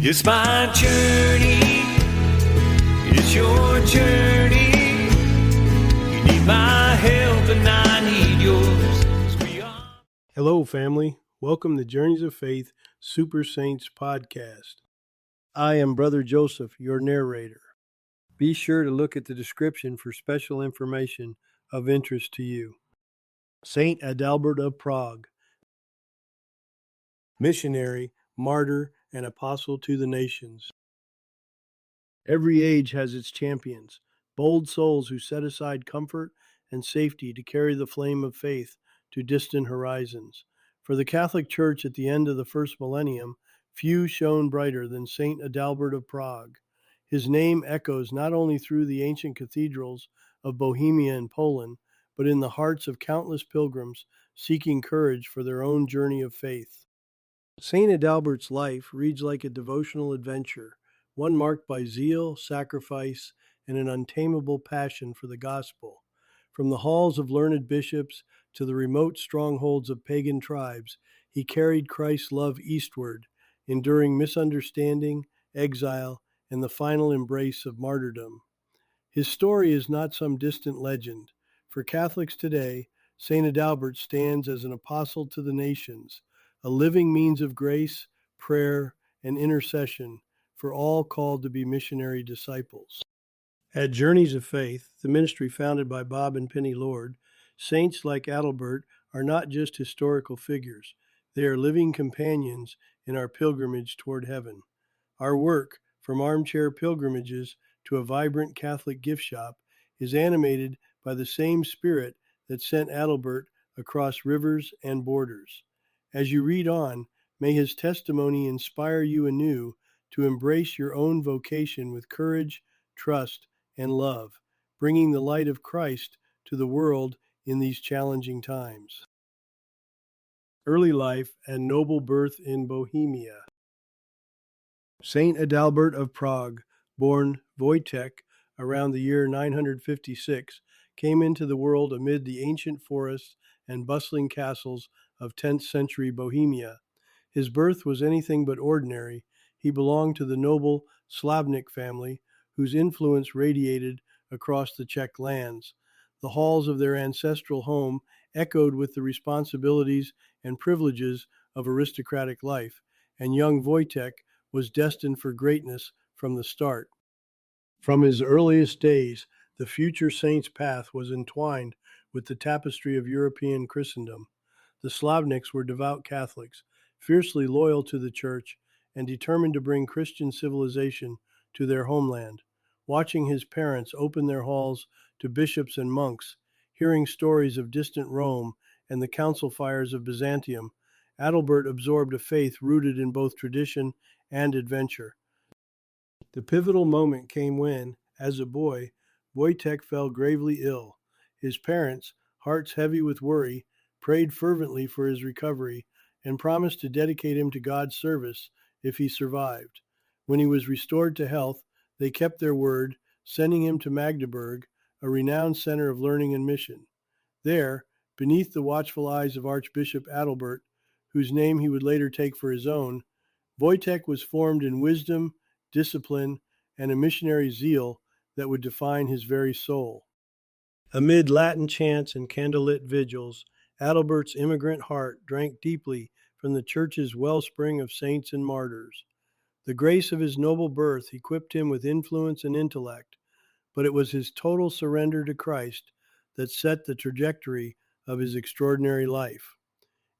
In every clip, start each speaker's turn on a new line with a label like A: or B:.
A: It's my journey, it's your journey. You need my help and I need yours. 'Cause we are...
B: Hello, family. Welcome to Journeys of Faith Super Saints podcast. I am Brother Joseph, your narrator. Be sure to look at the description for special information of interest to you. Saint Adalbert of Prague, missionary, martyr, and apostle to the nations. Every age has its champions, bold souls who set aside comfort and safety to carry the flame of faith to distant horizons. For the Catholic Church at the end of the first millennium, few shone brighter than Saint Adalbert of Prague. His name echoes not only through the ancient cathedrals of Bohemia and Poland, but in the hearts of countless pilgrims seeking courage for their own journey of faith. Saint Adalbert's life reads like a devotional adventure, one marked by zeal, sacrifice, and an untamable passion for the gospel. From the halls of learned bishops to the remote strongholds of pagan tribes, he carried Christ's love eastward, enduring misunderstanding, exile, and the final embrace of martyrdom. His story is not some distant legend. For Catholics today, Saint Adalbert stands as an apostle to the nations, a living means of grace, prayer, and intercession for all called to be missionary disciples. At Journeys of Faith, the ministry founded by Bob and Penny Lord, saints like Adalbert are not just historical figures. They are living companions in our pilgrimage toward heaven. Our work, from armchair pilgrimages to a vibrant Catholic gift shop, is animated by the same spirit that sent Adalbert across rivers and borders. As you read on, may his testimony inspire you anew to embrace your own vocation with courage, trust, and love, bringing the light of Christ to the world in these challenging times. Early life and noble birth in Bohemia. Saint Adalbert of Prague, born Wojtek around the year 956, came into the world amid the ancient forests and bustling castles of 10th century Bohemia. His birth was anything but ordinary. He belonged to the noble Slavnik family, whose influence radiated across the Czech lands. The halls of their ancestral home echoed with the responsibilities and privileges of aristocratic life, and young Wojtek was destined for greatness from the start. From his earliest days, the future saint's path was entwined with the tapestry of European Christendom. The Slavniks were devout Catholics, fiercely loyal to the Church, and determined to bring Christian civilization to their homeland. Watching his parents open their halls to bishops and monks, hearing stories of distant Rome and the council fires of Byzantium, Adalbert absorbed a faith rooted in both tradition and adventure. The pivotal moment came when, as a boy, Wojtek fell gravely ill. His parents, hearts heavy with worry, prayed fervently for his recovery and promised to dedicate him to God's service if he survived. When he was restored to health, they kept their word, sending him to Magdeburg, a renowned center of learning and mission. There, beneath the watchful eyes of Archbishop Adalbert, whose name he would later take for his own, Wojtek was formed in wisdom, discipline, and a missionary zeal that would define his very soul. Amid Latin chants and candlelit vigils, Adalbert's immigrant heart drank deeply from the Church's wellspring of saints and martyrs. The grace of his noble birth equipped him with influence and intellect, but it was his total surrender to Christ that set the trajectory of his extraordinary life.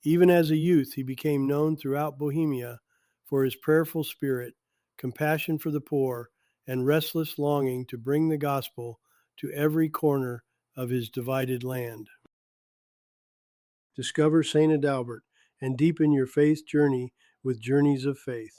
B: Even as a youth, he became known throughout Bohemia for his prayerful spirit, compassion for the poor, and restless longing to bring the gospel to every corner of his divided land. Discover Saint Adalbert and deepen your faith journey with Journeys of Faith.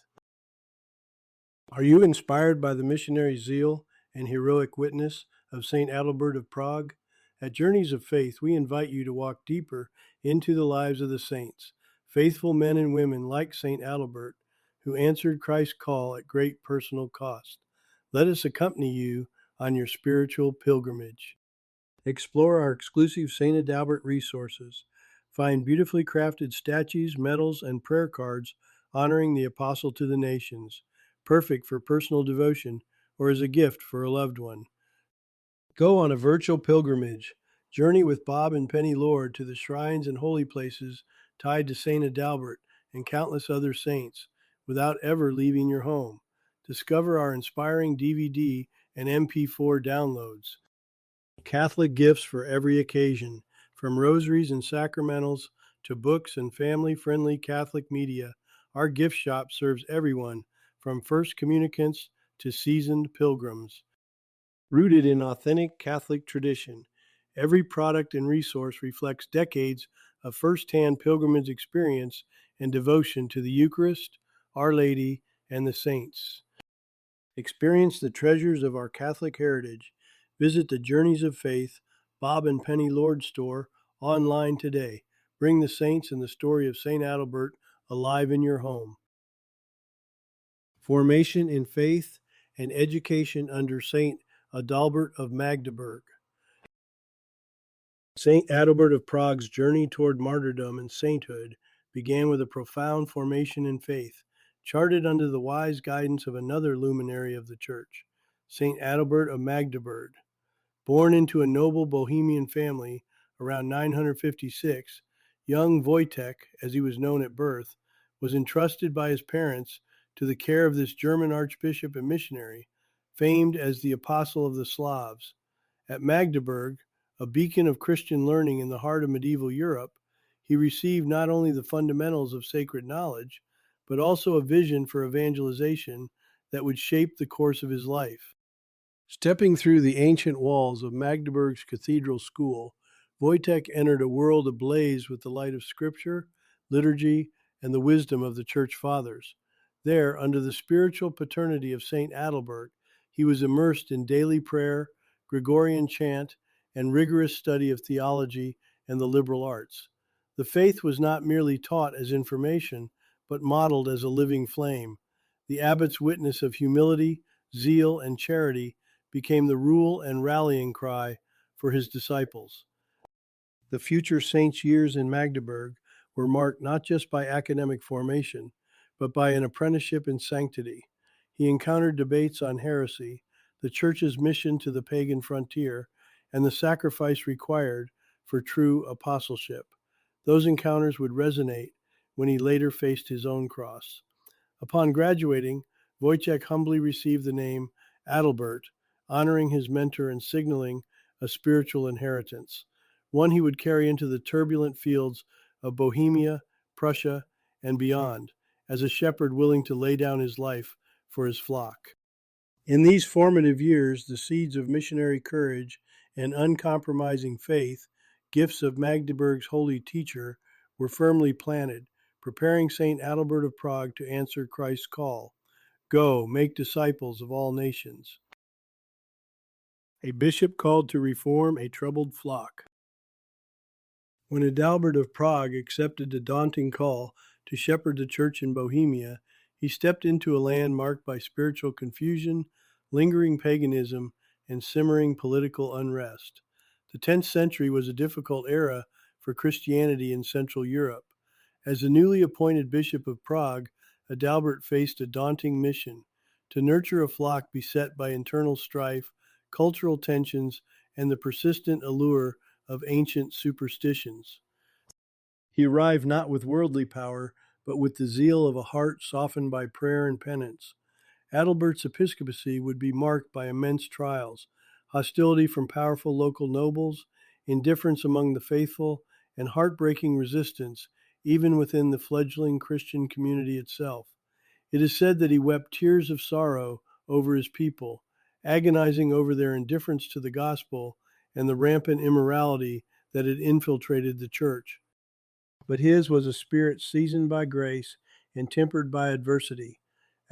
B: Are you inspired by the missionary zeal and heroic witness of Saint Adalbert of Prague? At Journeys of Faith, we invite you to walk deeper into the lives of the saints, faithful men and women like Saint Adalbert, who answered Christ's call at great personal cost. Let us accompany you on your spiritual pilgrimage. Explore our exclusive Saint Adalbert resources. Find beautifully crafted statues, medals, and prayer cards honoring the Apostle to the nations. perfect for personal devotion or as a gift for a loved one. Go on a virtual pilgrimage. Journey with Bob and Penny Lord to the shrines and holy places tied to St. Adalbert and countless other saints without ever leaving your home. Discover our inspiring DVD and MP4 downloads. Catholic gifts for every occasion, from rosaries and sacramentals to books and family-friendly Catholic media. Our gift shop serves everyone, from first communicants to seasoned pilgrims. Rooted in authentic Catholic tradition, every product and resource reflects decades of first-hand pilgrimage experience and devotion to the Eucharist, Our Lady, and the saints. Experience the treasures of our Catholic heritage. Visit the Journeys of Faith, Bob and Penny Lord store online today. Bring the saints and the story of St. Adalbert alive in your home. Formation in faith and education under St. Adalbert of Magdeburg. St. Adalbert of Prague's journey toward martyrdom and sainthood began with a profound formation in faith, charted under the wise guidance of another luminary of the Church, St. Adalbert of Magdeburg. Born into a noble Bohemian family around 956, young Wojtek, as he was known at birth, was entrusted by his parents to the care of this German archbishop and missionary, famed as the Apostle of the Slavs. At Magdeburg, a beacon of Christian learning in the heart of medieval Europe, he received not only the fundamentals of sacred knowledge, but also a vision for evangelization that would shape the course of his life. Stepping through the ancient walls of Magdeburg's cathedral school, Wojtek entered a world ablaze with the light of Scripture, liturgy, and the wisdom of the Church Fathers. There, under the spiritual paternity of St. Adalbert, he was immersed in daily prayer, Gregorian chant, and rigorous study of theology and the liberal arts. The faith was not merely taught as information, but modeled as a living flame. The abbot's witness of humility, zeal, and charity became the rule and rallying cry for his disciples. The future saint's years in Magdeburg were marked not just by academic formation, but by an apprenticeship in sanctity. He encountered debates on heresy, the Church's mission to the pagan frontier, and the sacrifice required for true apostleship. Those encounters would resonate when he later faced his own cross. Upon graduating, Wojtek humbly received the name Adalbert, honoring his mentor and signaling a spiritual inheritance, one he would carry into the turbulent fields of Bohemia, Prussia, and beyond, as a shepherd willing to lay down his life for his flock. In these formative years, the seeds of missionary courage and uncompromising faith, gifts of Magdeburg's holy teacher, were firmly planted, preparing St. Adalbert of Prague to answer Christ's call. Go, make disciples of all nations. A bishop called to reform a troubled flock. When Adalbert of Prague accepted the daunting call to shepherd the church in Bohemia, he stepped into a land marked by spiritual confusion, lingering paganism, and simmering political unrest. The 10th century was a difficult era for Christianity in Central Europe. As the newly appointed Bishop of Prague, Adalbert faced a daunting mission: to nurture a flock beset by internal strife, cultural tensions, and the persistent allure of ancient superstitions. He arrived not with worldly power, but with the zeal of a heart softened by prayer and penance. Adalbert's episcopacy would be marked by immense trials, hostility from powerful local nobles, indifference among the faithful, and heartbreaking resistance even within the fledgling Christian community itself. It is said that he wept tears of sorrow over his people, agonizing over their indifference to the gospel and the rampant immorality that had infiltrated the church. But his was a spirit seasoned by grace and tempered by adversity.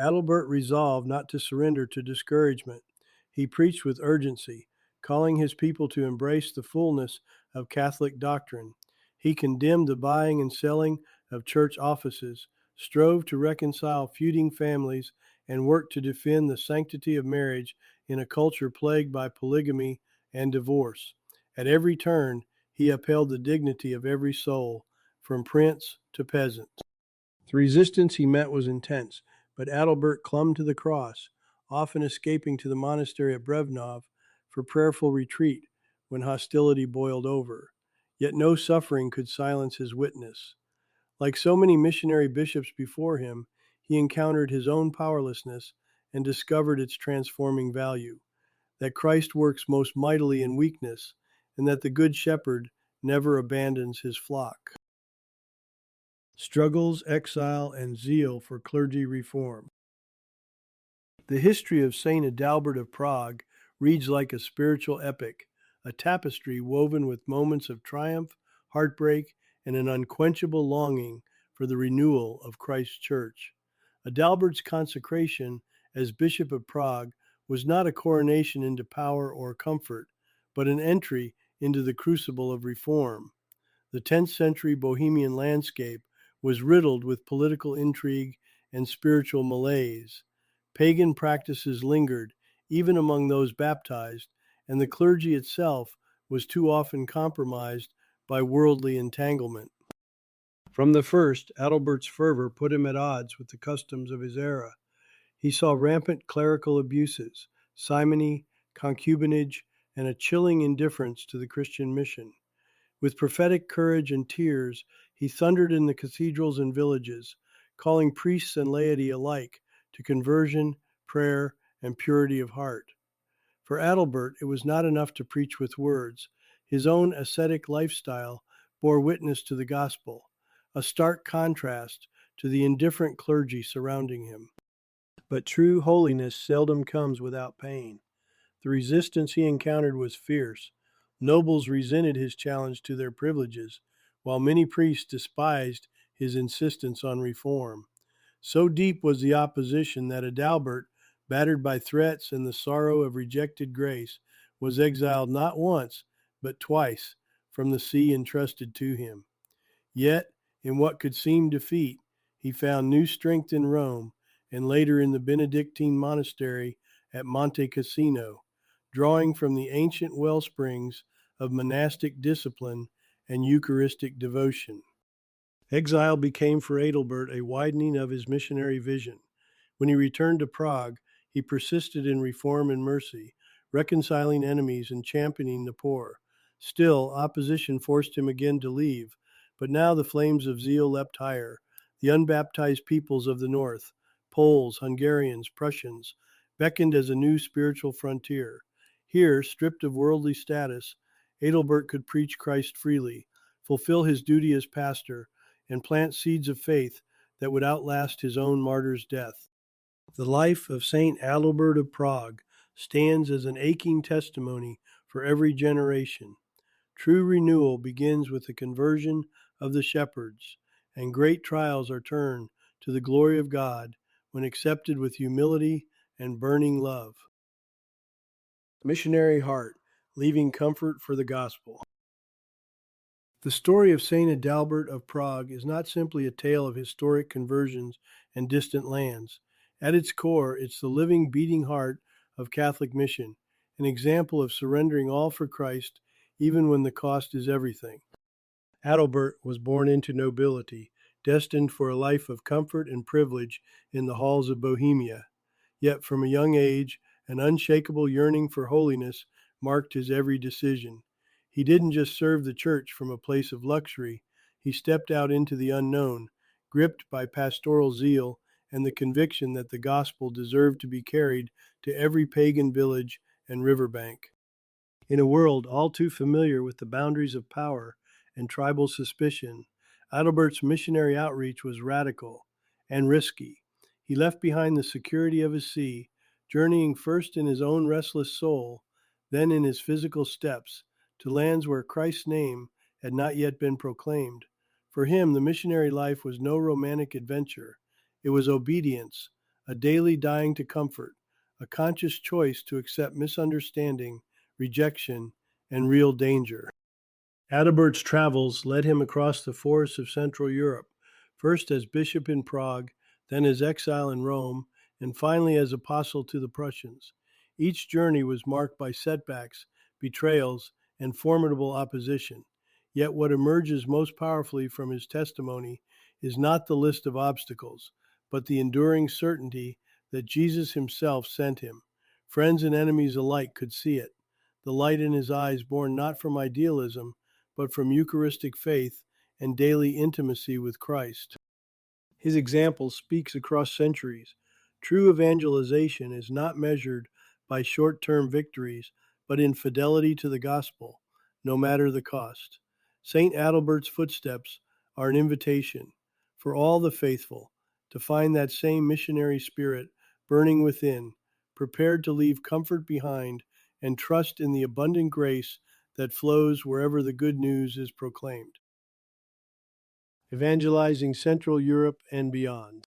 B: Adalbert resolved not to surrender to discouragement. He preached with urgency, calling his people to embrace the fullness of Catholic doctrine. He condemned the buying and selling of church offices, strove to reconcile feuding families, and worked to defend the sanctity of marriage in a culture plagued by polygamy and divorce. At every turn, he upheld the dignity of every soul, from prince to peasant. The resistance he met was intense, but Adalbert clung to the cross, often escaping to the monastery at Brevnov for prayerful retreat when hostility boiled over. Yet no suffering could silence his witness. Like so many missionary bishops before him, he encountered his own powerlessness and discovered its transforming value, that Christ works most mightily in weakness, and that the Good Shepherd never abandons his flock. Struggles, exile, and zeal for clergy reform. The history of St. Adalbert of Prague reads like a spiritual epic, a tapestry woven with moments of triumph, heartbreak, and an unquenchable longing for the renewal of Christ's church. Adalbert's consecration as Bishop of Prague was not a coronation into power or comfort, but an entry into the crucible of reform. The 10th century Bohemian landscape was riddled with political intrigue and spiritual malaise. Pagan practices lingered, even among those baptized, and the clergy itself was too often compromised by worldly entanglement. From the first, Adalbert's fervor put him at odds with the customs of his era. He saw rampant clerical abuses, simony, concubinage, and a chilling indifference to the Christian mission. With prophetic courage and tears, he thundered in the cathedrals and villages, calling priests and laity alike to conversion, prayer, and purity of heart. For Adalbert, it was not enough to preach with words. His own ascetic lifestyle bore witness to the gospel, a stark contrast to the indifferent clergy surrounding him. But true holiness seldom comes without pain. The resistance he encountered was fierce. Nobles resented his challenge to their privileges, while many priests despised his insistence on reform. So deep was the opposition that Adalbert, battered by threats and the sorrow of rejected grace, was exiled not once, but twice from the see entrusted to him. Yet, in what could seem defeat, he found new strength in Rome, and later in the Benedictine monastery at Monte Cassino, drawing from the ancient well springs of monastic discipline and Eucharistic devotion. Exile became for Adalbert a widening of his missionary vision. When he returned to Prague, he persisted in reform and mercy, reconciling enemies and championing the poor. Still, opposition forced him again to leave, but now the flames of zeal leapt higher. The unbaptized peoples of the north, Poles, Hungarians, Prussians, beckoned as a new spiritual frontier. Here, stripped of worldly status, Adalbert could preach Christ freely, fulfill his duty as pastor, and plant seeds of faith that would outlast his own martyr's death. The life of St. Adalbert of Prague stands as an aching testimony for every generation. True renewal begins with the conversion of the shepherds, and great trials are turned to the glory of God when accepted with humility and burning love. Missionary heart, leaving comfort for the gospel. The story of St. Adalbert of Prague is not simply a tale of historic conversions and distant lands. At its core, it's the living, beating heart of Catholic mission, an example of surrendering all for Christ, even when the cost is everything. Adalbert was born into nobility, destined for a life of comfort and privilege in the halls of Bohemia. Yet from a young age, an unshakable yearning for holiness marked his every decision. He didn't just serve the church from a place of luxury. He stepped out into the unknown, gripped by pastoral zeal and the conviction that the gospel deserved to be carried to every pagan village and riverbank. In a world all too familiar with the boundaries of power and tribal suspicion, Adalbert's missionary outreach was radical and risky. He left behind the security of his see, journeying first in his own restless soul, then in his physical steps, to lands where Christ's name had not yet been proclaimed. For him, the missionary life was no romantic adventure. It was obedience, a daily dying to comfort, a conscious choice to accept misunderstanding, rejection, and real danger. Adalbert's travels led him across the forests of Central Europe, first as bishop in Prague, then as exile in Rome, and finally as apostle to the Prussians. Each journey was marked by setbacks, betrayals, and formidable opposition. Yet what emerges most powerfully from his testimony is not the list of obstacles, but the enduring certainty that Jesus himself sent him. Friends and enemies alike could see it. The light in his eyes born not from idealism, but from Eucharistic faith and daily intimacy with Christ. His example speaks across centuries. True evangelization is not measured by short-term victories, but in fidelity to the gospel, no matter the cost. St. Adalbert's footsteps are an invitation for all the faithful to find that same missionary spirit burning within, prepared to leave comfort behind and trust in the abundant grace that flows wherever the good news is proclaimed. Evangelizing Central Europe and beyond.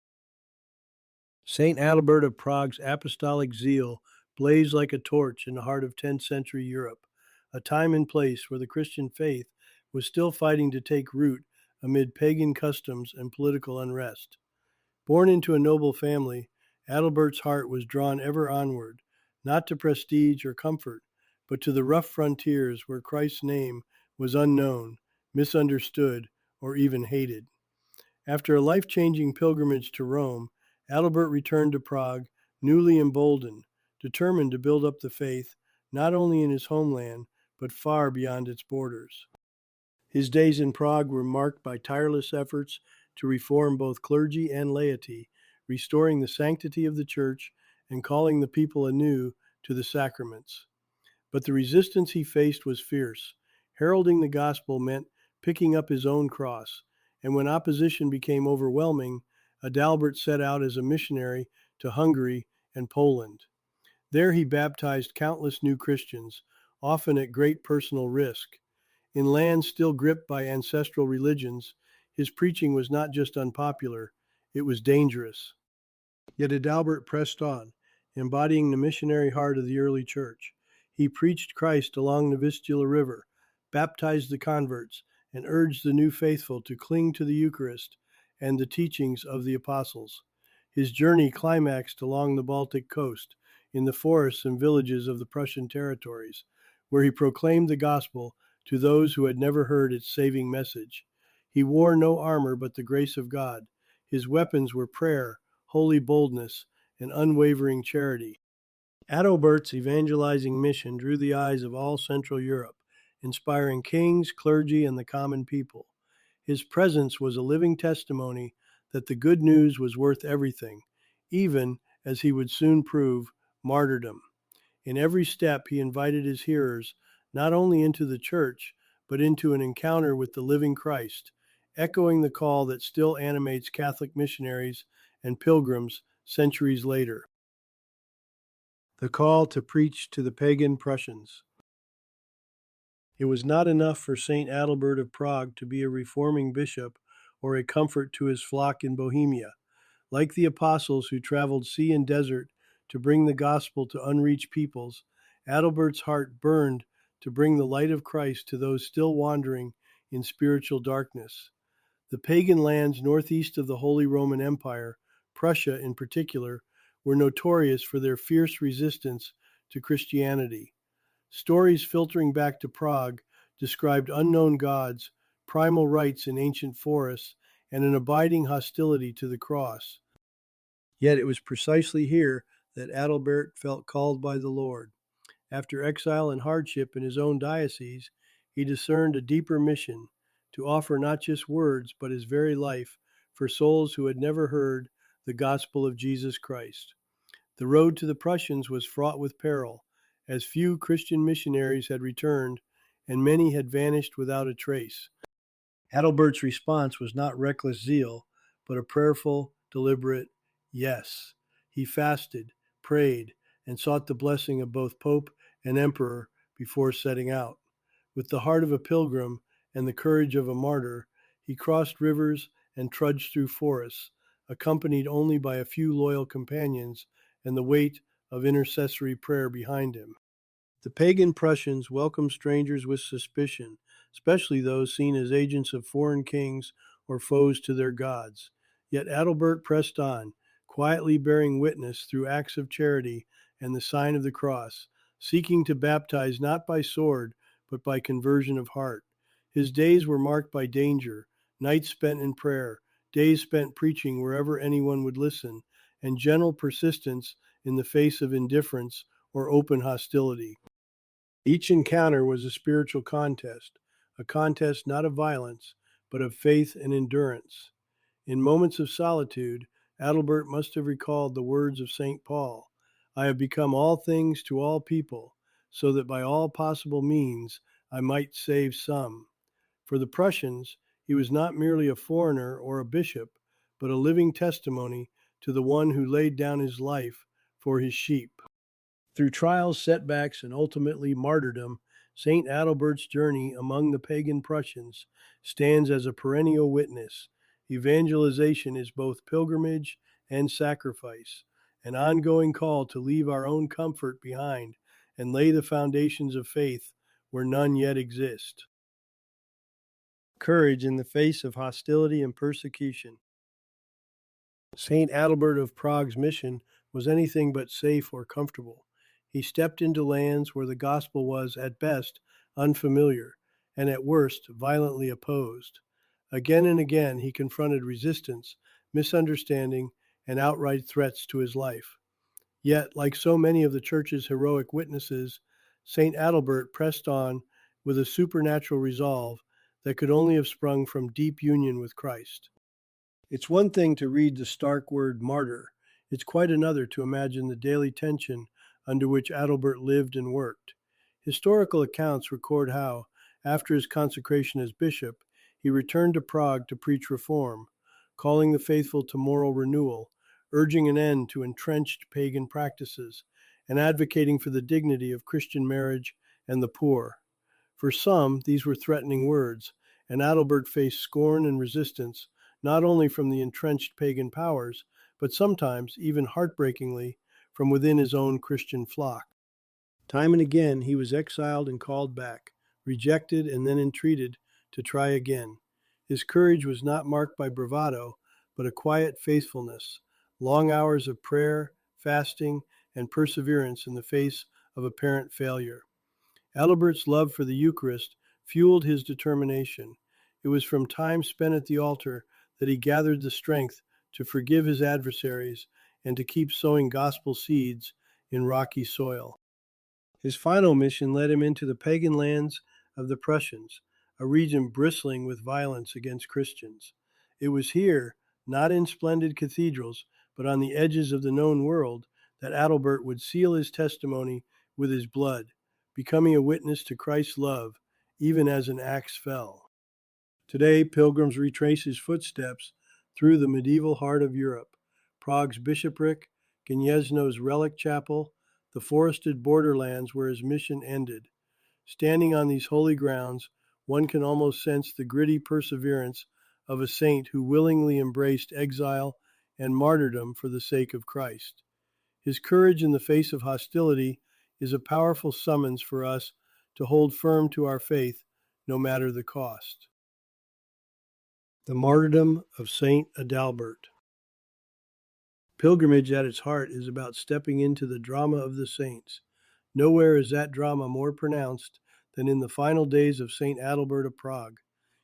B: St. Adalbert of Prague's apostolic zeal blazed like a torch in the heart of 10th century Europe, a time and place where the Christian faith was still fighting to take root amid pagan customs and political unrest. Born into a noble family, Adalbert's heart was drawn ever onward, not to prestige or comfort, but to the rough frontiers where Christ's name was unknown, misunderstood, or even hated. After a life-changing pilgrimage to Rome, Adalbert returned to Prague, newly emboldened, determined to build up the faith not only in his homeland, but far beyond its borders. His days in Prague were marked by tireless efforts to reform both clergy and laity, restoring the sanctity of the Church and calling the people anew to the sacraments. But the resistance he faced was fierce. Heralding the gospel meant picking up his own cross, and when opposition became overwhelming, Adalbert set out as a missionary to Hungary and Poland. There he baptized countless new Christians, often at great personal risk. In lands still gripped by ancestral religions, his preaching was not just unpopular, it was dangerous. Yet Adalbert pressed on, embodying the missionary heart of the early church. He preached Christ along the Vistula River, baptized the converts, and urged the new faithful to cling to the Eucharist and the teachings of the apostles. His journey climaxed along the Baltic coast, in the forests and villages of the Prussian territories, where he proclaimed the gospel to those who had never heard its saving message. He wore no armor but the grace of God. His weapons were prayer, holy boldness, and unwavering charity. Adalbert's evangelizing mission drew the eyes of all Central Europe, inspiring kings, clergy, and the common people. His presence was a living testimony that the good news was worth everything, even, as he would soon prove, martyrdom. In every step, he invited his hearers not only into the church, but into an encounter with the living Christ, echoing the call that still animates Catholic missionaries and pilgrims centuries later. The call to preach to the pagan Prussians. It was not enough for St. Adalbert of Prague to be a reforming bishop or a comfort to his flock in Bohemia. Like the apostles who traveled sea and desert to bring the gospel to unreached peoples, Adalbert's heart burned to bring the light of Christ to those still wandering in spiritual darkness. The pagan lands northeast of the Holy Roman Empire, Prussia in particular, were notorious for their fierce resistance to Christianity. Stories filtering back to Prague described unknown gods, primal rites in ancient forests, and an abiding hostility to the cross. Yet it was precisely here that Adalbert felt called by the Lord. After exile and hardship in his own diocese, he discerned a deeper mission to offer not just words, but his very life for souls who had never heard the gospel of Jesus Christ. The road to the Prussians was fraught with peril, as few Christian missionaries had returned, and many had vanished without a trace. Adalbert's response was not reckless zeal, but a prayerful, deliberate yes. He fasted, prayed, and sought the blessing of both Pope and Emperor before setting out. With the heart of a pilgrim and the courage of a martyr, he crossed rivers and trudged through forests, accompanied only by a few loyal companions and the weight of intercessory prayer behind him. The pagan Prussians welcomed strangers with suspicion, especially those seen as agents of foreign kings or foes to their gods. Yet Adalbert pressed on, quietly bearing witness through acts of charity and the sign of the cross, seeking to baptize not by sword, but by conversion of heart. His days were marked by danger, nights spent in prayer, days spent preaching wherever anyone would listen, and gentle persistence in the face of indifference or open hostility. Each encounter was a spiritual contest, a contest not of violence, but of faith and endurance. In moments of solitude, Adalbert must have recalled the words of St. Paul, "I have become all things to all people, so that by all possible means I might save some." For the Prussians, he was not merely a foreigner or a bishop, but a living testimony to the one who laid down his life for his sheep. Through trials, setbacks, and ultimately martyrdom, St. Adalbert's journey among the pagan Prussians stands as a perennial witness. Evangelization is both pilgrimage and sacrifice, an ongoing call to leave our own comfort behind and lay the foundations of faith where none yet exist. Courage in the face of hostility and persecution. St. Adalbert of Prague's mission was anything but safe or comfortable. He stepped into lands where the gospel was, at best, unfamiliar, and at worst, violently opposed. Again and again, he confronted resistance, misunderstanding, and outright threats to his life. Yet, like so many of the Church's heroic witnesses, St. Adalbert pressed on with a supernatural resolve that could only have sprung from deep union with Christ. It's one thing to read the stark word martyr. It's quite another to imagine the daily tension under which Adalbert lived and worked. Historical accounts record how, after his consecration as bishop, he returned to Prague to preach reform, calling the faithful to moral renewal, urging an end to entrenched pagan practices, and advocating for the dignity of Christian marriage and the poor. For some, these were threatening words, and Adalbert faced scorn and resistance not only from the entrenched pagan powers, but sometimes, even heartbreakingly, from within his own Christian flock. Time and again he was exiled and called back, rejected and then entreated to try again. His courage was not marked by bravado, but a quiet faithfulness, long hours of prayer, fasting, and perseverance in the face of apparent failure. Adalbert's love for the Eucharist fueled his determination. It was from time spent at the altar that he gathered the strength to forgive his adversaries and to keep sowing gospel seeds in rocky soil. His final mission led him into the pagan lands of the Prussians, a region bristling with violence against Christians. It was here, not in splendid cathedrals, but on the edges of the known world, that Adalbert would seal his testimony with his blood, becoming a witness to Christ's love, even as an axe fell. Today, pilgrims retrace his footsteps through the medieval heart of Europe, Prague's bishopric, Gniezno's relic chapel, the forested borderlands where his mission ended. Standing on these holy grounds, one can almost sense the gritty perseverance of a saint who willingly embraced exile and martyrdom for the sake of Christ. His courage in the face of hostility is a powerful summons for us to hold firm to our faith, no matter the cost. The Martyrdom of St. Adalbert. Pilgrimage at its heart is about stepping into the drama of the saints. Nowhere is that drama more pronounced than in the final days of St. Adalbert of Prague.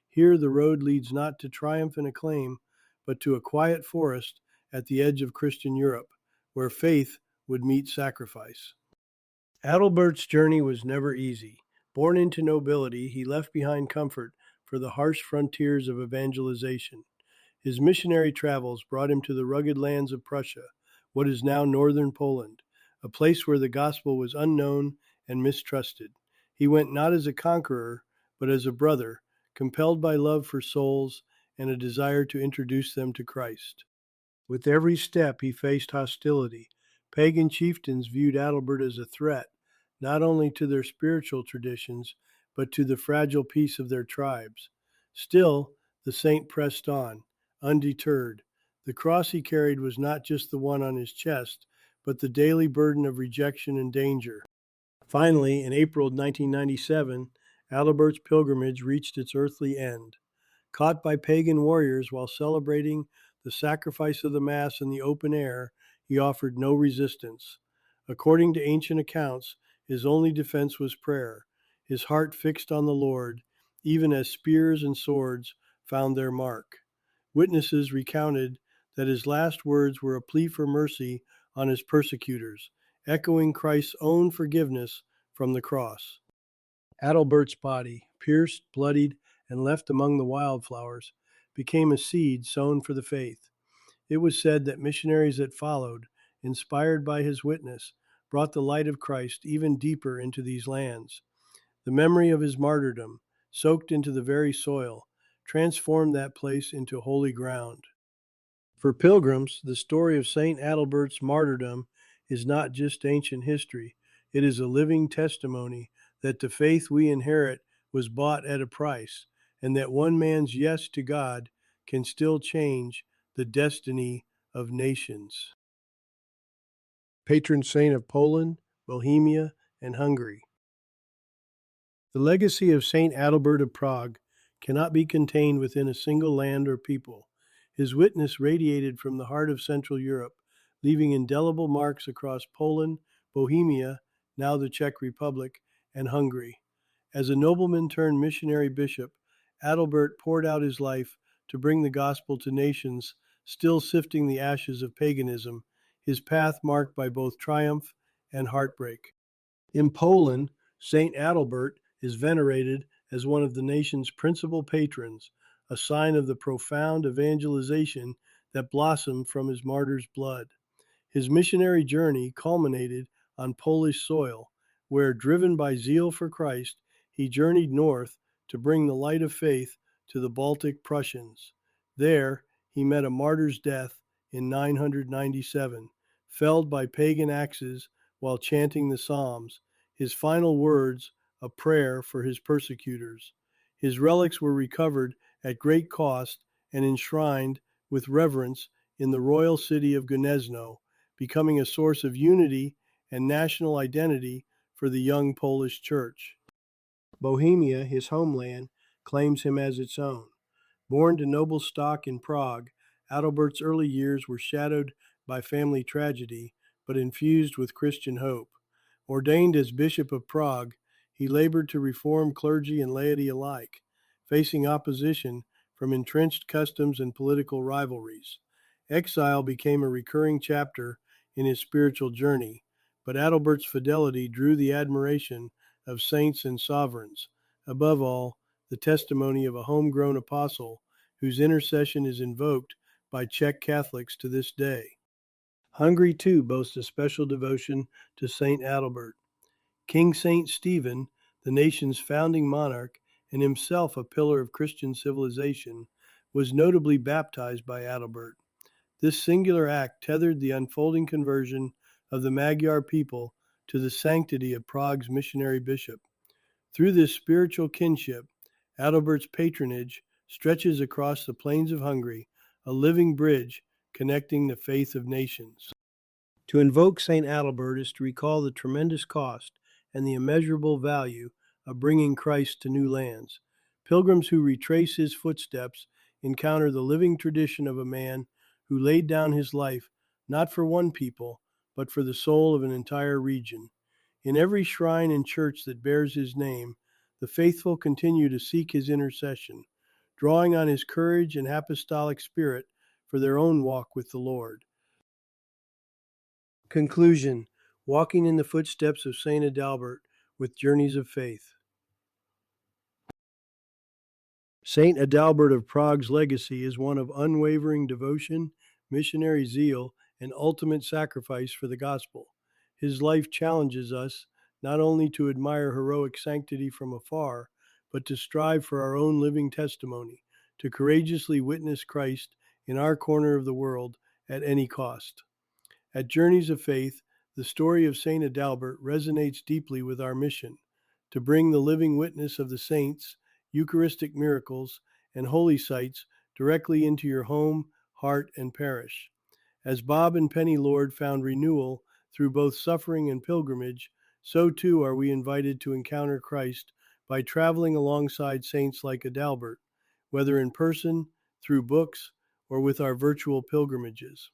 B: Here the road leads not to triumph and acclaim, but to a quiet forest at the edge of Christian Europe, where faith would meet sacrifice. Adalbert's journey was never easy. Born into nobility, he left behind comfort for the harsh frontiers of evangelization. His missionary travels brought him to the rugged lands of Prussia, what is now northern Poland, a place where the gospel was unknown and mistrusted. He went not as a conqueror, but as a brother, compelled by love for souls and a desire to introduce them to Christ. With every step he faced hostility. Pagan chieftains viewed Adalbert as a threat, not only to their spiritual traditions, but to the fragile peace of their tribes. Still, the saint pressed on, undeterred. The cross he carried was not just the one on his chest, but the daily burden of rejection and danger. Finally, in April 1997, Adalbert's pilgrimage reached its earthly end. Caught by pagan warriors while celebrating the sacrifice of the Mass in the open air, he offered no resistance. According to ancient accounts, his only defense was prayer, his heart fixed on the Lord, even as spears and swords found their mark. Witnesses recounted that his last words were a plea for mercy on his persecutors, echoing Christ's own forgiveness from the cross. Adalbert's body, pierced, bloodied, and left among the wildflowers, became a seed sown for the faith. It was said that missionaries that followed, inspired by his witness, brought the light of Christ even deeper into these lands. The memory of his martyrdom, soaked into the very soil, transformed that place into holy ground. For pilgrims, the story of St. Adalbert's martyrdom is not just ancient history. It is a living testimony that the faith we inherit was bought at a price, and that one man's yes to God can still change the destiny of nations. Patron saint of Poland, Bohemia, and Hungary. The legacy of St. Adalbert of Prague cannot be contained within a single land or people. His witness radiated from the heart of Central Europe, leaving indelible marks across Poland, Bohemia, now the Czech Republic, and Hungary. As a nobleman turned missionary bishop, Adalbert poured out his life to bring the gospel to nations still sifting the ashes of paganism, his path marked by both triumph and heartbreak. In Poland, St. Adalbert is venerated as one of the nation's principal patrons, a sign of the profound evangelization that blossomed from his martyr's blood. His missionary journey culminated on Polish soil, where, driven by zeal for Christ, he journeyed north to bring the light of faith to the Baltic Prussians. There, he met a martyr's death in 997, felled by pagan axes while chanting the Psalms, his final words a prayer for his persecutors. His relics were recovered at great cost and enshrined with reverence in the royal city of Gniezno, becoming a source of unity and national identity for the young Polish church. Bohemia, his homeland, claims him as its own. Born to noble stock in Prague, Adalbert's early years were shadowed by family tragedy, but infused with Christian hope. Ordained as Bishop of Prague, he labored to reform clergy and laity alike, facing opposition from entrenched customs and political rivalries. Exile became a recurring chapter in his spiritual journey, but Adalbert's fidelity drew the admiration of saints and sovereigns. Above all, the testimony of a homegrown apostle whose intercession is invoked by Czech Catholics to this day. Hungary, too, boasts a special devotion to St. Adalbert. King St. Stephen, the nation's founding monarch and himself a pillar of Christian civilization, was notably baptized by Adalbert. This singular act tethered the unfolding conversion of the Magyar people to the sanctity of Prague's missionary bishop. Through this spiritual kinship, Adalbert's patronage stretches across the plains of Hungary, a living bridge connecting the faith of nations. To invoke St. Adalbert is to recall the tremendous cost and the immeasurable value of bringing Christ to new lands. Pilgrims who retrace his footsteps encounter the living tradition of a man who laid down his life not for one people, but for the soul of an entire region. In every shrine and church that bears his name, the faithful continue to seek his intercession, drawing on his courage and apostolic spirit for their own walk with the Lord. Conclusion: walking in the footsteps of St. Adalbert with journeys of faith. St. Adalbert of Prague's legacy is one of unwavering devotion, missionary zeal, and ultimate sacrifice for the gospel. His life challenges us not only to admire heroic sanctity from afar, but to strive for our own living testimony, to courageously witness Christ in our corner of the world at any cost. At Journeys of Faith, the story of St. Adalbert resonates deeply with our mission to bring the living witness of the saints, Eucharistic miracles, and holy sites directly into your home, heart, and parish. As Bob and Penny Lord found renewal through both suffering and pilgrimage, so too are we invited to encounter Christ by traveling alongside saints like Adalbert, whether in person, through books, or with our virtual pilgrimages.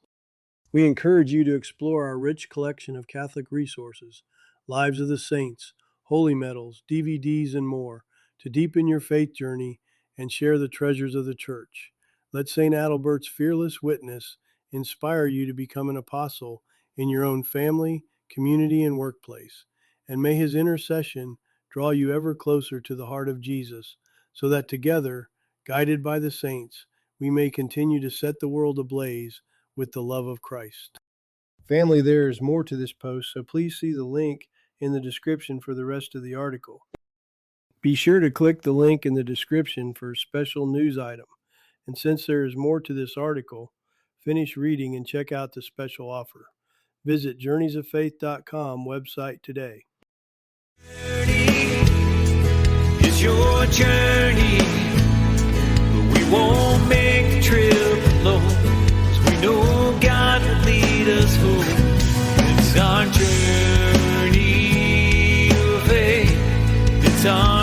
B: We encourage you to explore our rich collection of Catholic resources, Lives of the Saints, Holy Medals, DVDs, and more, to deepen your faith journey and share the treasures of the Church. Let St. Adalbert's fearless witness inspire you to become an apostle in your own family, community, and workplace. And may his intercession draw you ever closer to the heart of Jesus, so that together, guided by the saints, we may continue to set the world ablaze with the love of Christ. Family, there is more to this post, so please see the link in the description for the rest of the article. Be sure to click the link in the description for a special news item. And since there is more to this article, finish reading and check out the special offer. Visit journeysoffaith.com website today.
A: It's your journey, but we won't make the trip alone, 'cause we know God will lead us home. It's our journey of faith. It's our